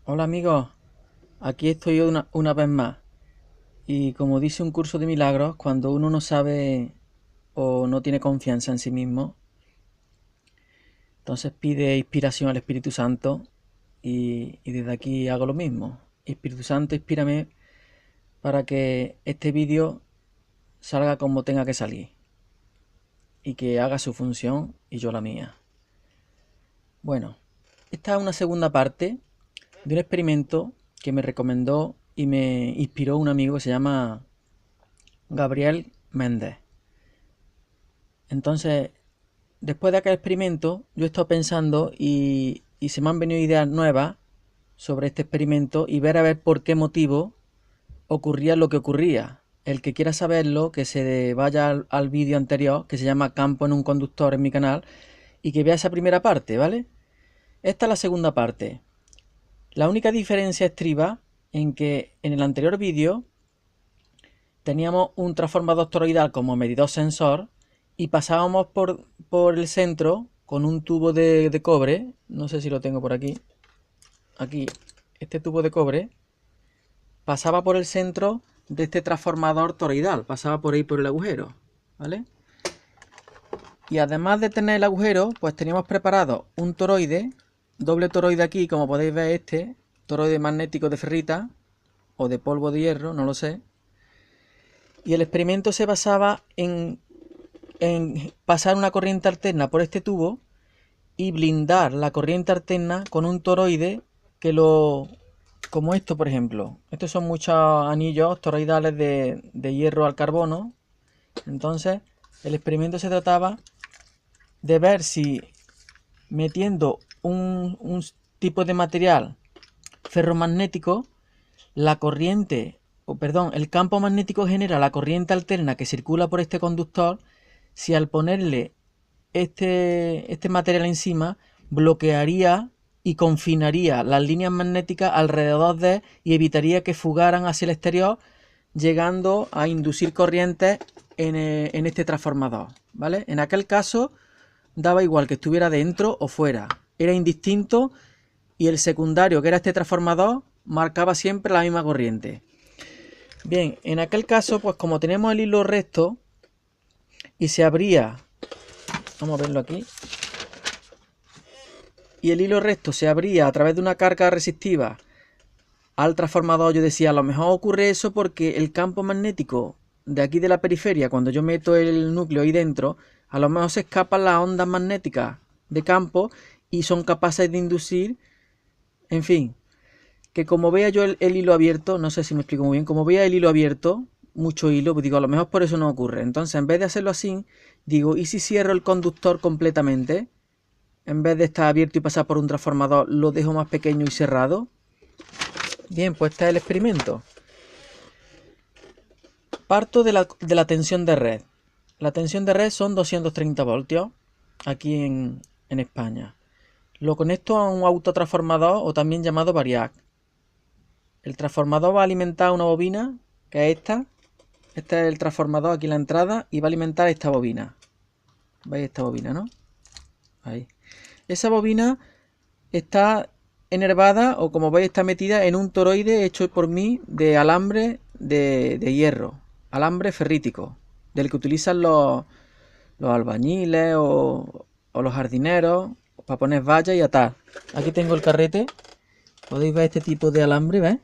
Hola amigos, aquí estoy una vez más. Y como dice un curso de milagros, cuando uno no sabe o no tiene confianza en sí mismo, entonces pide inspiración al Espíritu Santo y desde aquí hago lo mismo. Espíritu Santo, inspírame para que este vídeo salga como tenga que salir y que haga su función y yo la mía. Bueno, esta es una segunda parte de un experimento que me recomendó y me inspiró un amigo que se llama Gabriel Méndez. Entonces, después de aquel experimento, yo he estado pensando y se me han venido ideas nuevas sobre este experimento y ver a ver por qué motivo ocurría lo que ocurría. El que quiera saberlo, que se vaya al vídeo anterior, que se llama Campo en un conductor en mi canal, y que vea esa primera parte, ¿vale? Esta es la segunda parte. La única diferencia estriba en que en el anterior vídeo teníamos un transformador toroidal como medidor sensor y pasábamos por el centro con un tubo de cobre, no sé si lo tengo por aquí, este tubo de cobre, pasaba por el centro de este transformador toroidal, pasaba por ahí por el agujero, ¿vale? Y además de tener el agujero, pues teníamos preparado un toroide, doble toroide aquí, como podéis ver este, toroide magnético de ferrita, o de polvo de hierro, no lo sé. Y el experimento se basaba en pasar una corriente alterna por este tubo y blindar la corriente alterna con un toroide que lo... como esto, por ejemplo. Estos son muchos anillos toroidales de hierro al carbono. Entonces, el experimento se trataba de ver si metiendo un tipo de material ferromagnético, la corriente, o perdón, el campo magnético genera la corriente alterna que circula por este conductor, si al ponerle este material encima bloquearía y confinaría las líneas magnéticas alrededor de y evitaría que fugaran hacia el exterior, llegando a inducir corrientes en este transformador, ¿vale? En aquel caso daba igual que estuviera dentro o fuera, era indistinto y el secundario, que era este transformador, marcaba siempre la misma corriente. Bien, en aquel caso, pues como tenemos el hilo recto y se abría, vamos a verlo aquí, y el hilo recto se abría a través de una carga resistiva al transformador, yo decía, a lo mejor ocurre eso porque el campo magnético de aquí de la periferia, cuando yo meto el núcleo ahí dentro, a lo mejor se escapan las ondas magnéticas de campo y son capaces de inducir, en fin, que como vea yo el hilo abierto, no sé si me explico muy bien, como vea el hilo abierto, mucho hilo, pues digo, a lo mejor por eso no ocurre. Entonces, en vez de hacerlo así, digo, ¿y si cierro el conductor completamente? En vez de estar abierto y pasar por un transformador, lo dejo más pequeño y cerrado. Bien, pues este es el experimento. Parto de la tensión de red. La tensión de red son 230 voltios aquí en España. Lo conecto a un autotransformador o también llamado variac. El transformador va a alimentar una bobina, que es esta. Este es el transformador, aquí en la entrada, y va a alimentar esta bobina. ¿Veis esta bobina, no? Ahí. Esa bobina está enervada, o como veis está metida en un toroide hecho por mí de alambre de hierro. Alambre ferrítico, del que utilizan los albañiles o los jardineros para poner vallas y atar. Aquí tengo el carrete. Podéis ver este tipo de alambre, ¿ves?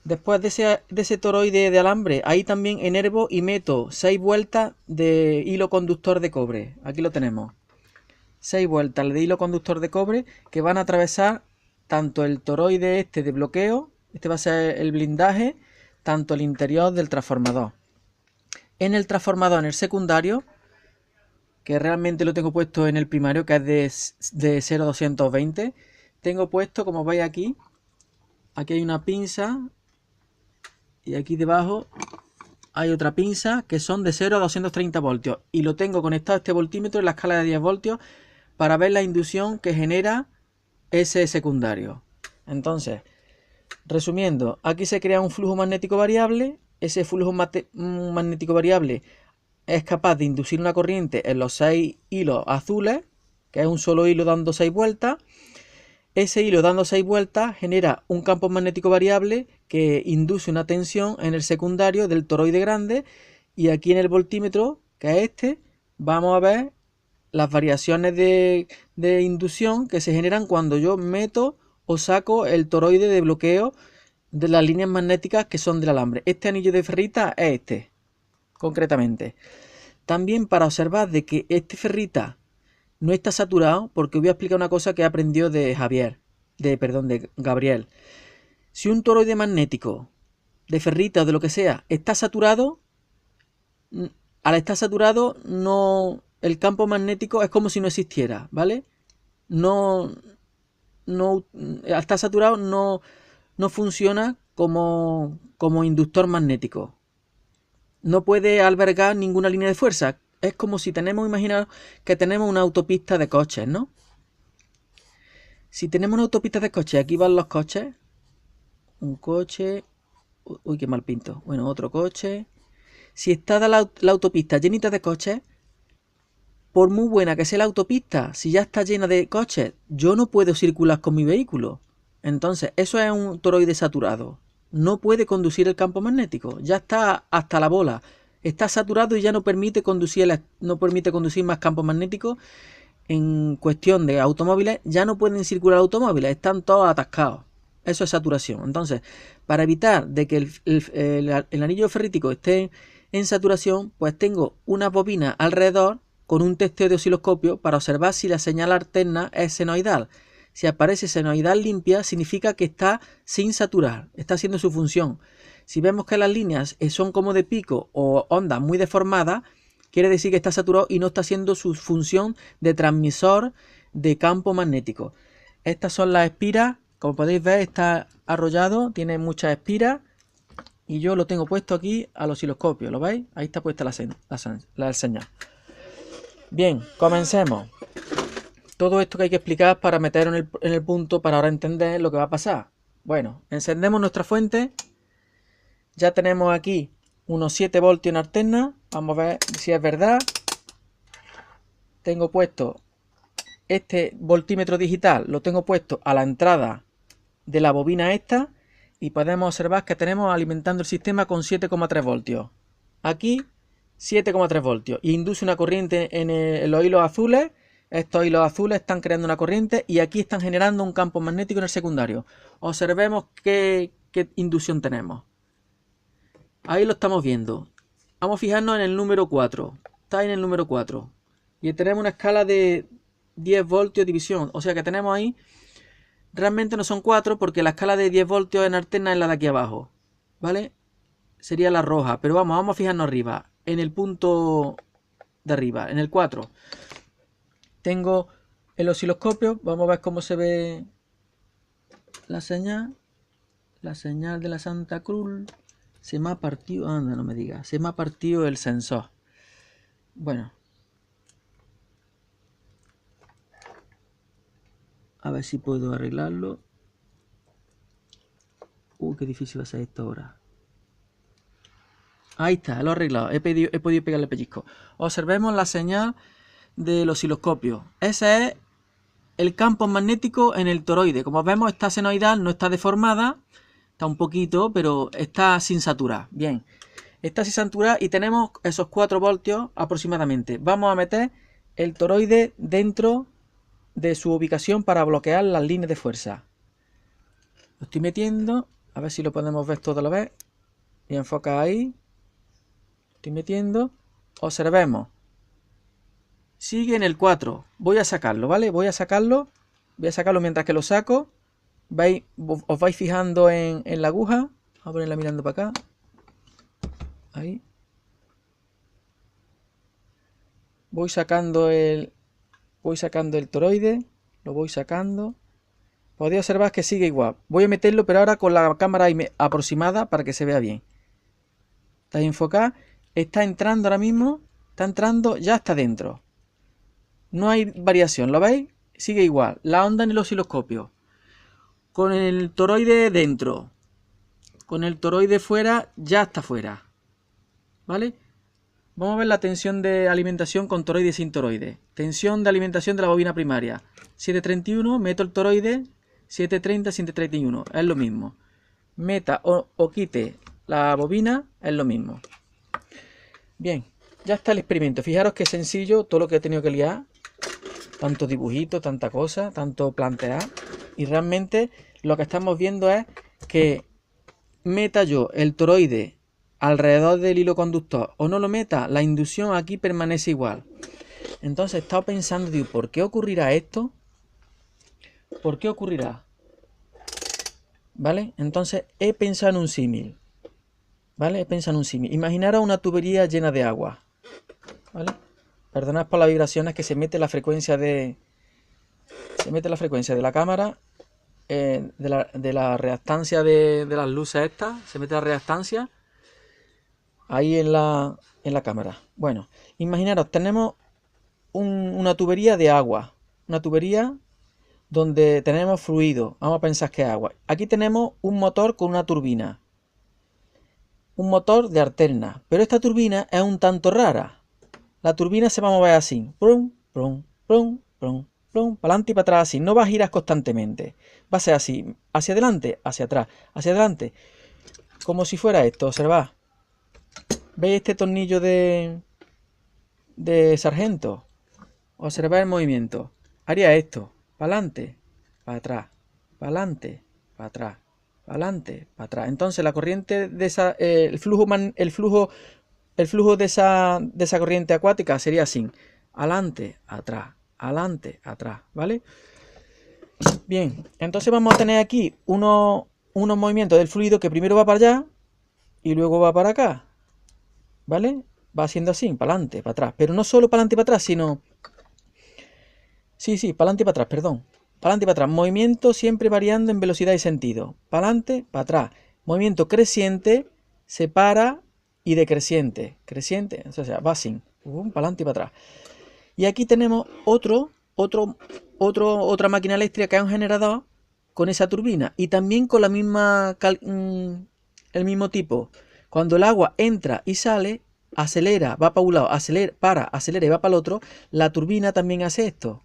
Después de ese toroide de alambre, ahí también enervo y meto 6 vueltas de hilo conductor de cobre. Aquí lo tenemos. 6 vueltas de hilo conductor de cobre que van a atravesar tanto el toroide este de bloqueo, este va a ser el blindaje, tanto el interior del transformador. En el transformador, en el secundario, que realmente lo tengo puesto en el primario, que es de 0 a 220, tengo puesto, como veis aquí hay una pinza y aquí debajo hay otra pinza que son de 0 a 230 voltios y lo tengo conectado a este voltímetro en la escala de 10 voltios para ver la inducción que genera ese secundario. Entonces, resumiendo, aquí se crea un flujo magnético variable, ese flujo magnético variable es capaz de inducir una corriente en los 6 hilos azules, que es un solo hilo dando 6 vueltas. Ese hilo dando 6 vueltas genera un campo magnético variable que induce una tensión en el secundario del toroide grande, y aquí en el voltímetro, que es este, vamos a ver las variaciones de inducción que se generan cuando yo meto o saco el toroide de bloqueo de las líneas magnéticas que son del alambre. Este anillo de ferrita es este, concretamente. También para observar de que este ferrita no está saturado, porque voy a explicar una cosa que aprendió de de Gabriel. Si un toroide magnético de ferrita o de lo que sea está saturado, al estar saturado el campo magnético es como si no existiera, ¿vale? Al estar saturado no funciona como inductor magnético. No puede albergar ninguna línea de fuerza. Es como si imaginaos que tenemos una autopista de coches, ¿no? Si tenemos una autopista de coches, aquí van los coches. Un coche. Uy, qué mal pinto. Bueno, otro coche. Si está la autopista llenita de coches, por muy buena que sea la autopista, si ya está llena de coches, yo no puedo circular con mi vehículo. Entonces, eso es un toroide saturado. No puede conducir el campo magnético. Ya está hasta la bola. Está saturado y ya no permite conducir más campos magnéticos. En cuestión de automóviles, ya no pueden circular automóviles. Están todos atascados. Eso es saturación. Entonces, para evitar de que el anillo ferrítico esté en saturación, pues tengo una bobina alrededor con un testeo de osciloscopio para observar si la señal alterna es senoidal. Si aparece senoidal limpia, significa que está sin saturar, está haciendo su función. Si vemos que las líneas son como de pico o ondas muy deformadas, quiere decir que está saturado y no está haciendo su función de transmisor de campo magnético. Estas son las espiras. Como podéis ver, está arrollado, tiene muchas espiras, y yo lo tengo puesto aquí al osciloscopio, ¿lo veis? Ahí está puesta la señal. Bien, comencemos. Todo esto que hay que explicar para meter en el punto para ahora entender lo que va a pasar. Bueno, encendemos nuestra fuente. Ya tenemos aquí unos 7 voltios en alterna. Vamos a ver si es verdad. Tengo puesto este voltímetro digital, lo tengo puesto a la entrada de la bobina esta, y podemos observar que tenemos alimentando el sistema con 7,3 voltios. Aquí 7,3 voltios y induce una corriente en los hilos azules. Estos hilos azules están creando una corriente y aquí están generando un campo magnético en el secundario. Observemos qué inducción tenemos. Ahí lo estamos viendo. Vamos a fijarnos en el número 4. Está en el número 4. Y tenemos una escala de 10 voltios división. O sea que tenemos ahí, realmente no son 4 porque la escala de 10 voltios en alterna es la de aquí abajo, ¿vale? Sería la roja, pero vamos a fijarnos arriba, en el punto de arriba, en el 4. Tengo el osciloscopio, vamos a ver cómo se ve la señal de la Santa Cruz. Se me ha partido, anda, no me digas, se me ha partido el sensor. Bueno, a ver si puedo arreglarlo. Qué difícil va a ser esto ahora. Ahí está, lo he arreglado, he podido pegarle pellizco. Observemos la señal del osciloscopio. Ese es el campo magnético en el toroide. Como vemos, está senoidal, no está deformada, está un poquito, pero está sin saturar. Bien, está sin saturar y tenemos esos 4 voltios aproximadamente. Vamos a meter el toroide dentro de su ubicación para bloquear las líneas de fuerza. Lo estoy metiendo, a ver si lo podemos ver todo a la vez. Y enfoca ahí. Estoy metiendo. Observemos. Sigue en el 4. Voy a sacarlo, ¿vale? Voy a sacarlo mientras que lo saco. Os vais fijando en la aguja. Vamos a ponerla mirando para acá. Ahí. Voy sacando el toroide. Lo voy sacando. Podéis observar que sigue igual. Voy a meterlo, pero ahora con la cámara aproximada para que se vea bien. Está enfocada. Está entrando ahora mismo. Está entrando, ya está dentro. No hay variación, ¿lo veis? Sigue igual. La onda en el osciloscopio. Con el toroide dentro. Con el toroide fuera, ya está fuera. ¿Vale? Vamos a ver la tensión de alimentación con toroide y sin toroide. Tensión de alimentación de la bobina primaria. 731, meto el toroide, 730, 731. Es lo mismo. Meta o quite la bobina, es lo mismo. Bien, ya está el experimento. Fijaros qué sencillo todo lo que he tenido que liar. Tanto dibujito, tanta cosa, tanto plantear. Y realmente lo que estamos viendo es que meta yo el toroide alrededor del hilo conductor o no lo meta, la inducción aquí permanece igual. Entonces he estado pensando, digo, ¿por qué ocurrirá esto? ¿Por qué ocurrirá? ¿Vale? Entonces he pensado en un símil. ¿Vale? He pensado en un símil. Imaginaros una tubería llena de agua. ¿Vale? Perdonad por las vibraciones, que se mete la frecuencia de... Se mete la frecuencia de la cámara, de la reactancia de las luces estas. Se mete la reactancia ahí en la cámara. Bueno, imaginaros, tenemos una tubería de agua. Una tubería donde tenemos fluido. Vamos a pensar que es agua. Aquí tenemos un motor con una turbina. Un motor de alterna. Pero esta turbina es un tanto rara. La turbina se va a mover así. Prum, prum, prum, prum, prum, para adelante y para atrás así. No va a girar constantemente. Va a ser así. Hacia adelante, hacia atrás, hacia adelante. Como si fuera esto. Observad. ¿Veis este tornillo de sargento? Observad el movimiento. Haría esto. Para adelante, para atrás, para adelante, para atrás, para adelante, para atrás. Entonces la corriente de esa, el flujo de esa corriente acuática sería así. Adelante, atrás, ¿vale? Bien, entonces vamos a tener aquí unos movimientos del fluido que primero va para allá y luego va para acá. ¿Vale? Va haciendo así, para adelante, para atrás. Pero no solo para adelante y para atrás, sino... Sí, para adelante y para atrás, perdón. Para adelante y para atrás. Movimiento siempre variando en velocidad y sentido. Para adelante, para atrás. Movimiento creciente, se para y decreciente. Creciente, o sea, va así. Para adelante y para atrás. Y aquí tenemos otra máquina eléctrica que es un generador con esa turbina. Y también con la misma... el mismo tipo. Cuando el agua entra y sale, acelera, va para un lado, acelera y va para el otro, la turbina también hace esto.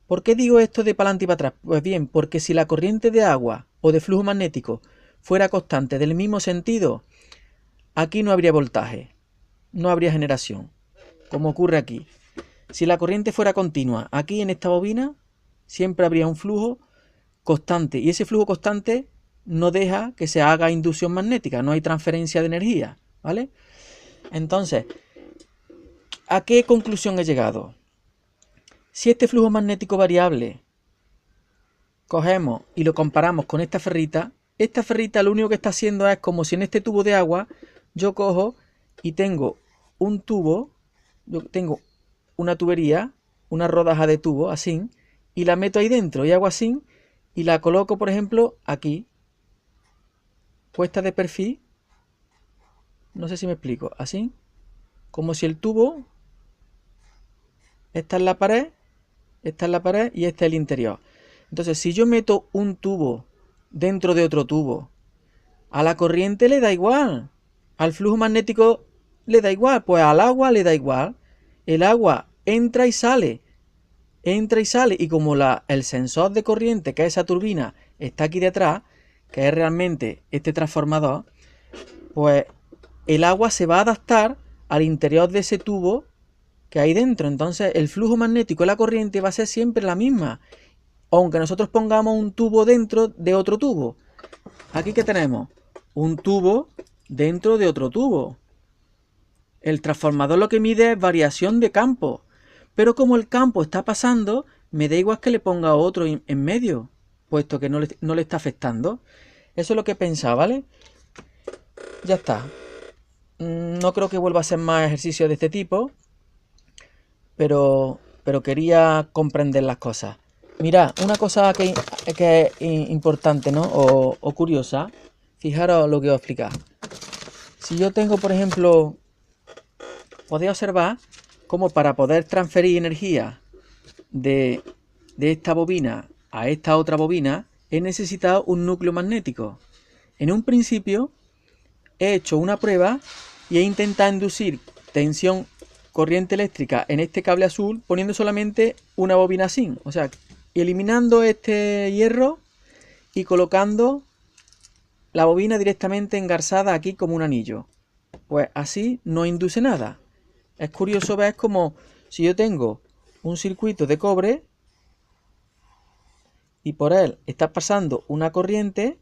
¿Por qué digo esto de para adelante y para atrás? Pues bien, porque si la corriente de agua o de flujo magnético fuera constante del mismo sentido, aquí no habría voltaje, no habría generación, como ocurre aquí. Si la corriente fuera continua, aquí en esta bobina siempre habría un flujo constante, y ese flujo constante no deja que se haga inducción magnética, no hay transferencia de energía, ¿vale? Entonces, ¿a qué conclusión he llegado? Si este flujo magnético variable cogemos y lo comparamos con esta ferrita lo único que está haciendo es como si en este tubo de agua yo cojo y tengo un tubo, yo tengo una tubería, una rodaja de tubo así, y la meto ahí dentro y hago así y la coloco, por ejemplo, aquí, puesta de perfil, no sé si me explico, así, como si el tubo, esta es la pared y este es el interior. Entonces, si yo meto un tubo dentro de otro tubo, a la corriente le da igual, al flujo magnético le da igual, pues al agua le da igual. El agua entra y sale, y como el sensor de corriente, que es esa turbina, está aquí detrás, que es realmente este transformador, pues el agua se va a adaptar al interior de ese tubo que hay dentro. Entonces el flujo magnético y la corriente va a ser siempre la misma, aunque nosotros pongamos un tubo dentro de otro tubo. Aquí que tenemos un tubo dentro de otro tubo. El transformador lo que mide es variación de campo, pero como el campo está pasando, me da igual que le ponga otro en medio, puesto que no le está afectando. Eso es lo que he pensado, ¿vale? Ya está. No creo que vuelva a hacer más ejercicios de este tipo, pero quería comprender las cosas. Mirad, una cosa que es importante, ¿no? O curiosa. Fijaros lo que os voy a explicar. Si yo tengo, por ejemplo, podéis observar cómo para poder transferir energía de esta bobina a esta otra bobina he necesitado un núcleo magnético. En un principio he hecho una prueba y he intentado inducir tensión, corriente eléctrica en este cable azul poniendo solamente una bobina SIN, o sea, eliminando este hierro y colocando la bobina directamente engarzada aquí como un anillo. Pues así no induce nada. Es curioso ver como si yo tengo un circuito de cobre y por él está pasando una corriente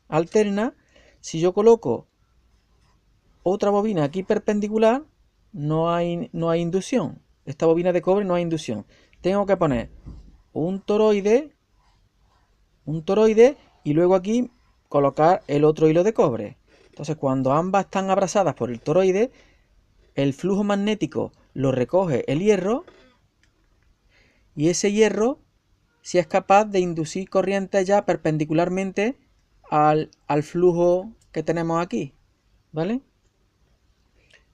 alterna, si yo coloco otra bobina aquí perpendicular, no hay inducción. Esta bobina de cobre no hay inducción. Tengo que poner un toroide y luego aquí colocar el otro hilo de cobre. Entonces, cuando ambas están abrazadas por el toroide, el flujo magnético lo recoge el hierro y ese hierro sí es capaz de inducir corriente ya perpendicularmente al flujo que tenemos aquí, ¿vale?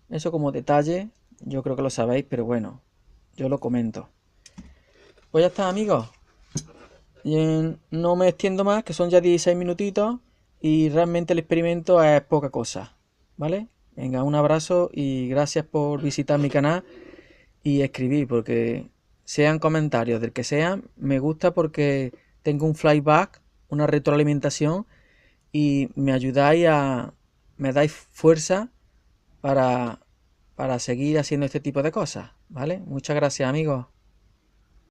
Eso como detalle, yo creo que lo sabéis, pero bueno, yo lo comento. Pues ya está, amigos. No me extiendo más, que son ya 16 minutitos y realmente el experimento es poca cosa, ¿vale? Venga, un abrazo y gracias por visitar mi canal y escribir, porque sean comentarios del que sean, me gusta porque tengo un flyback, una retroalimentación y me dais fuerza para seguir haciendo este tipo de cosas, ¿vale? Muchas gracias, amigos.